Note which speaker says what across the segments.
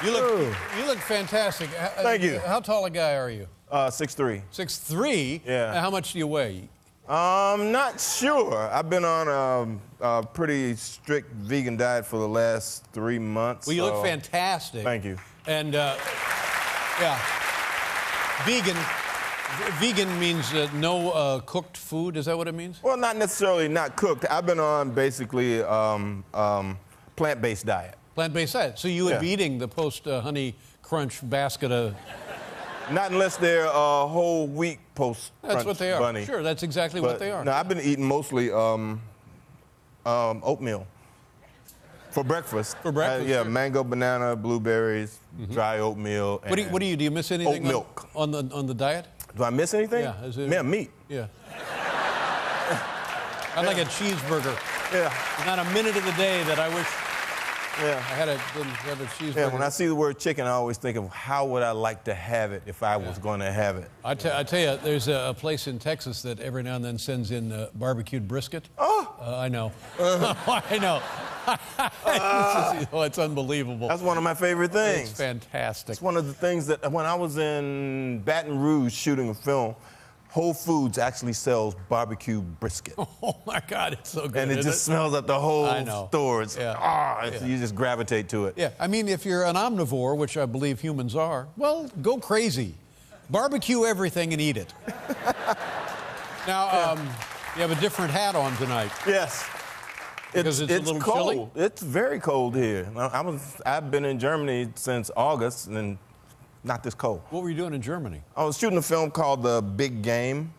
Speaker 1: You look fantastic.
Speaker 2: Thank you.
Speaker 1: How tall a guy are you?
Speaker 2: 6'3".
Speaker 1: 6'3"?
Speaker 2: Yeah.
Speaker 1: How much do you weigh?
Speaker 2: Not sure. I've been on a pretty strict vegan diet for the last 3 months.
Speaker 1: Well, you look fantastic.
Speaker 2: Thank you.
Speaker 1: And, yeah, vegan means no cooked food. Is that what it means?
Speaker 2: Well, not necessarily not cooked. I've been on basically plant-based diet.
Speaker 1: Plant-based diet. So you would be eating the post-honey crunch basket of...
Speaker 2: Not unless they're whole wheat post crunch
Speaker 1: That's what they are.
Speaker 2: bunny.
Speaker 1: Sure, that's exactly what they are.
Speaker 2: No, I've been eating mostly oatmeal for breakfast.
Speaker 1: For breakfast?
Speaker 2: Yeah,
Speaker 1: sure.
Speaker 2: mango, banana, blueberries, dry oatmeal.
Speaker 1: What do you do? You miss anything
Speaker 2: oat milk.
Speaker 1: on the diet?
Speaker 2: Do I miss anything?
Speaker 1: Yeah.
Speaker 2: Man, meat.
Speaker 1: Yeah. I'd like a cheeseburger.
Speaker 2: Yeah.
Speaker 1: Not a minute of the day that I wish
Speaker 2: Yeah.
Speaker 1: I didn't have a cheeseburger.
Speaker 2: Yeah, when I see the word chicken, I always think of how would I like to have it if I was going to have it.
Speaker 1: I tell you, there's a place in Texas that every now and then sends in barbecued brisket.
Speaker 2: Oh!
Speaker 1: I know. I know. It's unbelievable.
Speaker 2: That's one of my favorite things.
Speaker 1: It's fantastic.
Speaker 2: It's one of the things that when I was in Baton Rouge shooting a film, Whole Foods actually sells barbecue brisket.
Speaker 1: Oh my God, it's so good.
Speaker 2: And it just smells up the whole store. It's, you just gravitate to it.
Speaker 1: Yeah, I mean, if you're an omnivore, which I believe humans are, well, go crazy. Barbecue everything and eat it. Now, you have a different hat on tonight.
Speaker 2: Yes.
Speaker 1: Because it's a little
Speaker 2: cold.
Speaker 1: chilly?
Speaker 2: It's very cold here. I've been in Germany since August and not this cold.
Speaker 1: What were you doing in Germany?
Speaker 2: I was shooting a film called The Big Game,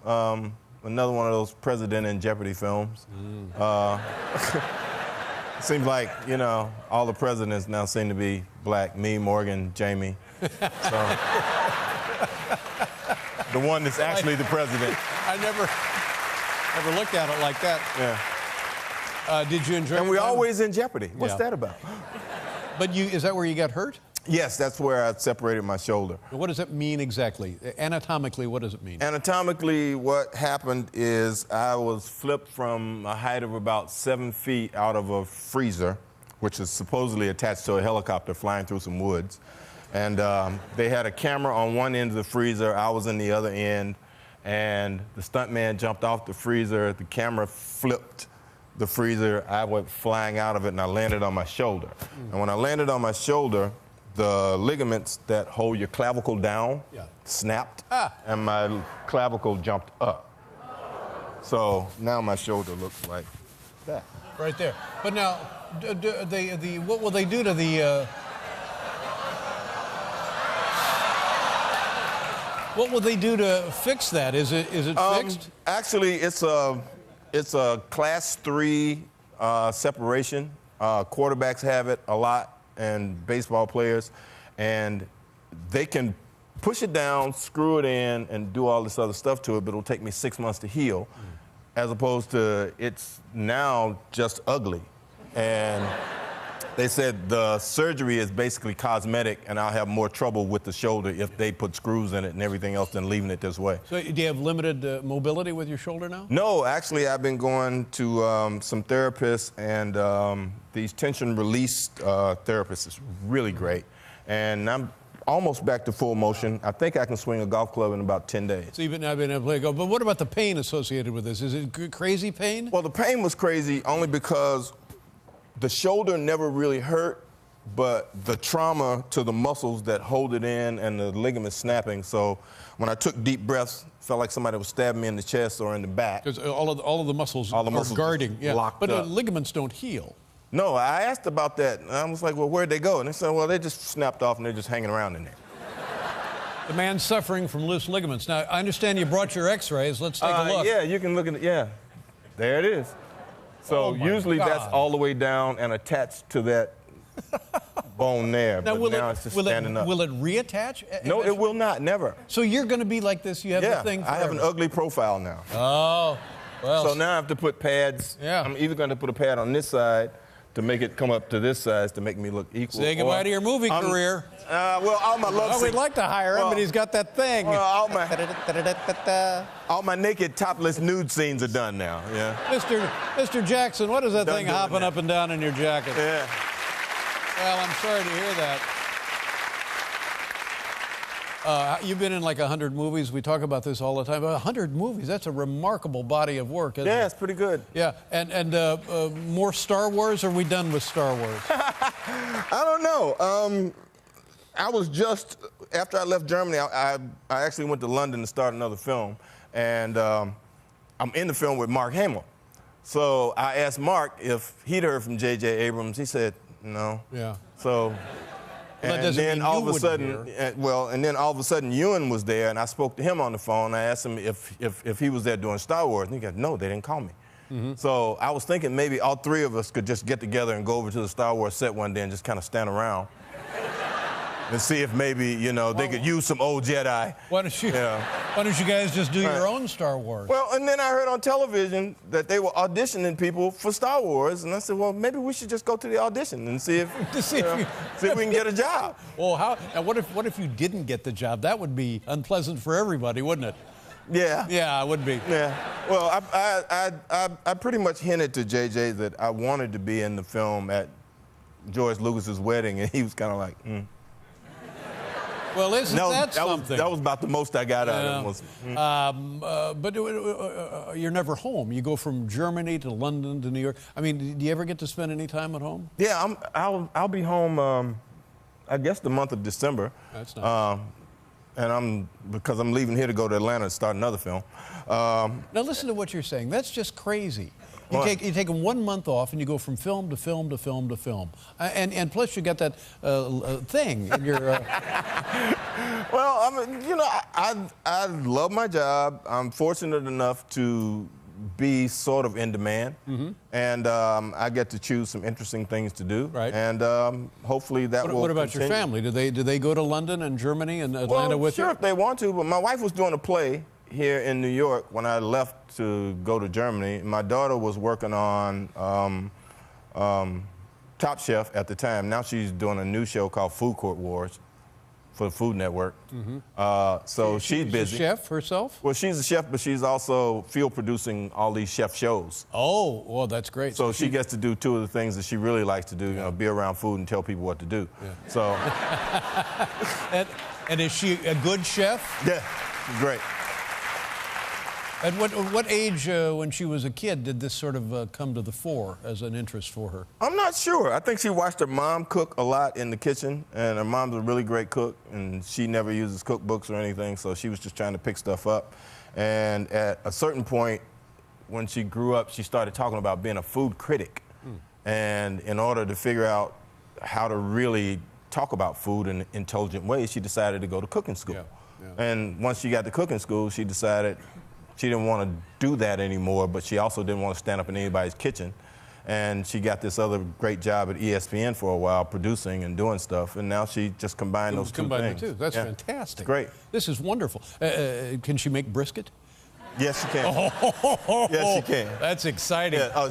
Speaker 2: another one of those President in Jeopardy films. Seems like, you know, all the presidents now seem to be black. Me, Morgan, Jamie. So, the one that's actually the president.
Speaker 1: I never looked at it like that.
Speaker 2: Yeah.
Speaker 1: Did you enjoy it?
Speaker 2: And we're always in jeopardy. What's that about?
Speaker 1: But is that where you got hurt?
Speaker 2: Yes, that's where I separated my shoulder.
Speaker 1: What does it mean exactly? Anatomically, what does it mean?
Speaker 2: Anatomically, what happened is I was flipped from a height of about 7 feet out of a freezer, which is supposedly attached to a helicopter flying through some woods. And they had a camera on one end of the freezer, I was in the other end, and the stuntman jumped off the freezer, the camera flipped the freezer, I went flying out of it, and I landed on my shoulder. And when I landed on my shoulder, the ligaments that hold your clavicle down snapped, and my clavicle jumped up. So now my shoulder looks like that.
Speaker 1: Right there. But now, what will they do to the... What will they do to fix that? Is it fixed?
Speaker 2: Actually, it's a class 3 separation. Quarterbacks have it a lot, and baseball players, and they can push it down, screw it in, and do all this other stuff to it, but it'll take me 6 months to heal, as opposed to it's now just ugly. And they said the surgery is basically cosmetic, and I'll have more trouble with the shoulder if they put screws in it and everything else than leaving it this way.
Speaker 1: So do you have limited mobility with your shoulder now?
Speaker 2: No, actually, I've been going to some therapists, and these tension release therapists is really great. And I'm almost back to full motion. I think I can swing a golf club in about 10 days.
Speaker 1: So you've not been able to play golf. But what about the pain associated with this? Is it crazy pain?
Speaker 2: Well, the pain was crazy only because the shoulder never really hurt, but the trauma to the muscles that hold it in and the ligaments snapping. So when I took deep breaths, felt like somebody was stabbing me in the chest or in the back.
Speaker 1: Because all of the muscles are guarding.
Speaker 2: Locked
Speaker 1: but
Speaker 2: up.
Speaker 1: Ligaments don't heal.
Speaker 2: No, I asked about that. And I was like, well, where'd they go? And they said, well, they just snapped off and they're just hanging around in there.
Speaker 1: The man's suffering from loose ligaments. Now, I understand you brought your x-rays. Let's take a look.
Speaker 2: Yeah, you can look at it. Yeah, there it is. So usually that's all the way down and attached to that bone there.
Speaker 1: Now,
Speaker 2: but now it's just standing up.
Speaker 1: Will it reattach?
Speaker 2: No, it will not, never.
Speaker 1: So you're going to be like this? You have the thing forever.
Speaker 2: I have an ugly profile now.
Speaker 1: Oh, well.
Speaker 2: So now I have to put pads.
Speaker 1: Yeah.
Speaker 2: I'm either going to put a pad on this side to make it come up to this size to make me look equal.
Speaker 1: Say goodbye to your movie career.
Speaker 2: Well, all my love
Speaker 1: we'd like to hire him, but he's got that thing.
Speaker 2: Well, all my naked, topless nude scenes are done now. Yeah.
Speaker 1: Mr. Jackson, what is that
Speaker 2: Done
Speaker 1: thing
Speaker 2: doing
Speaker 1: hopping
Speaker 2: that.
Speaker 1: up and down in your jacket?
Speaker 2: Yeah.
Speaker 1: Well, I'm sorry to hear that. You've been in like 100 movies. We talk about this all the time. 100 movies, that's a remarkable body of work, isn't it?
Speaker 2: Yeah, it's pretty good.
Speaker 1: Yeah, and more Star Wars, or are we done with Star Wars?
Speaker 2: I don't know. I was just, after I left Germany, I actually went to London to start another film. And I'm in the film with Mark Hamill. So I asked Mark if he'd heard from J.J. Abrams. He said, no.
Speaker 1: Yeah.
Speaker 2: So... And then all of a sudden, and then all of a sudden, Ewan was there, and I spoke to him on the phone. I asked him if he was there doing Star Wars, and he goes, "No, they didn't call me." So I was thinking maybe all three of us could just get together and go over to the Star Wars set one day and just kind of stand around and see if maybe they could use some old Jedi.
Speaker 1: Why don't you guys just do your own Star Wars?
Speaker 2: Well, and then I heard on television that they were auditioning people for Star Wars, and I said, well, maybe we should just go to the audition and see if see if we can get a job.
Speaker 1: Well, and what if you didn't get the job? That would be unpleasant for everybody, wouldn't it?
Speaker 2: Yeah.
Speaker 1: Yeah, it would be.
Speaker 2: Yeah. Well, I pretty much hinted to JJ that I wanted to be in the film at George Lucas's wedding, and he was kind of like,
Speaker 1: Well, isn't that something?
Speaker 2: That was about the most I got out of him.
Speaker 1: But you're never home. You go from Germany to London to New York. I mean, do you ever get to spend any time at home?
Speaker 2: Yeah, I'll be home. I guess the month of December.
Speaker 1: That's nice.
Speaker 2: And because I'm leaving here to go to Atlanta to start another film.
Speaker 1: Now listen to what you're saying. That's just crazy. You take 1 month off and you go from film to film to film to film, and plus you got that thing in your.
Speaker 2: Well, I mean, I love my job. I'm fortunate enough to be sort of in demand, and I get to choose some interesting things to do.
Speaker 1: Right.
Speaker 2: And hopefully that will.
Speaker 1: What about
Speaker 2: continue.
Speaker 1: your family? Do they go to London and Germany and Atlanta with you?
Speaker 2: Sure, if they want to. But my wife was doing a play here in New York when I left to go to Germany. My daughter was working on Top Chef at the time. Now she's doing a new show called Food Court Wars for the Food Network. So she's busy.
Speaker 1: A chef herself?
Speaker 2: Well, she's a chef, but she's also field producing all these chef shows.
Speaker 1: Oh, well, that's great.
Speaker 2: So she gets to do two of the things that she really likes to do, be around food and tell people what to do.
Speaker 1: Yeah.
Speaker 2: So.
Speaker 1: and is she a good chef?
Speaker 2: Yeah, great.
Speaker 1: At what age, when she was a kid, did this sort of come to the fore as an interest for her?
Speaker 2: I'm not sure. I think she watched her mom cook a lot in the kitchen, and her mom's a really great cook, and she never uses cookbooks or anything, so she was just trying to pick stuff up. And at a certain point, when she grew up, she started talking about being a food critic. And in order to figure out how to really talk about food in intelligent ways, she decided to go to cooking school.
Speaker 1: Yeah.
Speaker 2: And once she got to cooking school, she decided she didn't want to do that anymore, but she also didn't want to stand up in anybody's kitchen. And she got this other great job at ESPN for a while, producing and doing stuff. And now she just combined those two things.
Speaker 1: That's fantastic.
Speaker 2: It's great.
Speaker 1: This is wonderful. Can she make brisket?
Speaker 2: Yes, she can. Yes, she can.
Speaker 1: That's exciting.
Speaker 2: Yeah,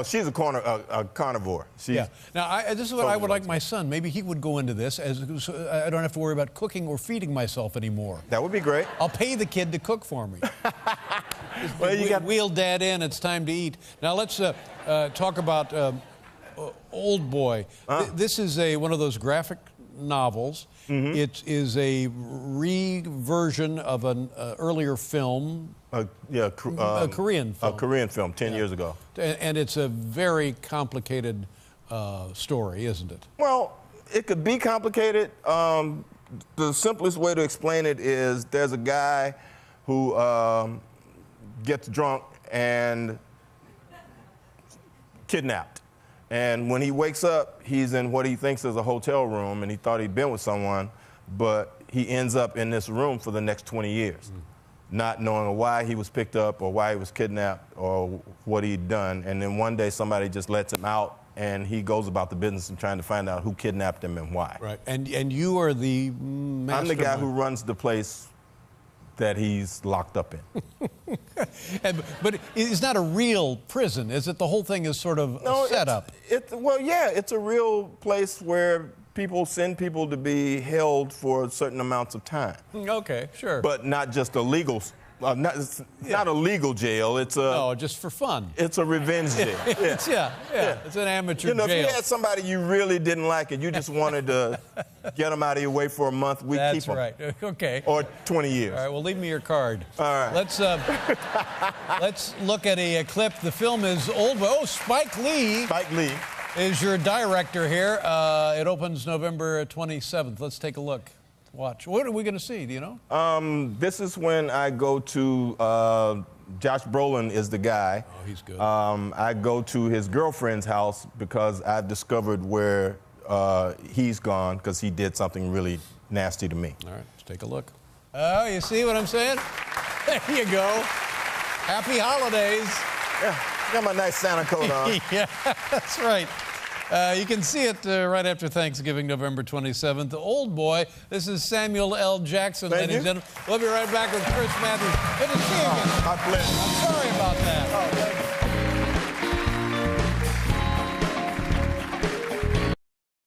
Speaker 2: she's a carnivore.
Speaker 1: Yeah. Now, this is what I would like my son. Maybe he would go into this, so I don't have to worry about cooking or feeding myself anymore.
Speaker 2: That would be great.
Speaker 1: I'll pay the kid to cook for me.
Speaker 2: Well, you got
Speaker 1: wheel Dad in. It's time to eat. Now let's talk about Old Boy. This is one of those graphic novels. It is a reversion of an earlier film.
Speaker 2: A
Speaker 1: Korean film.
Speaker 2: A Korean film 10 years ago.
Speaker 1: And it's a very complicated story, isn't it?
Speaker 2: Well, it could be complicated. The simplest way to explain it is there's a guy who gets drunk and kidnapped. And when he wakes up, he's in what he thinks is a hotel room, and he thought he'd been with someone, but he ends up in this room for the next 20 years, not knowing why he was picked up or why he was kidnapped or what he'd done. And then one day somebody just lets him out, and he goes about the business of trying to find out who kidnapped him and why.
Speaker 1: Right. And you are the mastermind.
Speaker 2: I'm the guy who runs the place that he's locked up in.
Speaker 1: But it's not a real prison, is it? The whole thing is sort of a setup.
Speaker 2: Well, yeah, it's a real place where people send people to be held for certain amounts of time.
Speaker 1: Okay, sure.
Speaker 2: But not just a legal it's not a legal jail. It's a
Speaker 1: No, just for fun.
Speaker 2: It's a revenge jail.
Speaker 1: Yeah. It's an amateur
Speaker 2: You know,
Speaker 1: jail.
Speaker 2: if you had somebody you really didn't like and you just wanted to get them out of your way for a month, we keep them.
Speaker 1: That's right. Okay.
Speaker 2: Or 20 years.
Speaker 1: All right. Well, leave me your card.
Speaker 2: All right.
Speaker 1: Let's look at a clip. The film is Old Boy. Oh, Spike Lee.
Speaker 2: Spike Lee
Speaker 1: is your director here. It opens November 27th. Let's take a look. Watch. What are we going to see? Do you know?
Speaker 2: This is when I go to, Josh Brolin is the guy.
Speaker 1: Oh, he's good.
Speaker 2: I go to his girlfriend's house because I've discovered where he's gone because he did something really nasty to me.
Speaker 1: All right, let's take a look. Oh, you see what I'm saying? There you go. Happy holidays.
Speaker 2: Yeah, got my nice Santa coat on.
Speaker 1: Yeah, that's right. You can see it right after Thanksgiving, November 27th. The Old Boy. This is Samuel L. Jackson, ladies and gentlemen. We'll be right back with Chris Matthews. Good to see you again.
Speaker 2: My pleasure.
Speaker 1: I'm sorry about that.
Speaker 2: Oh,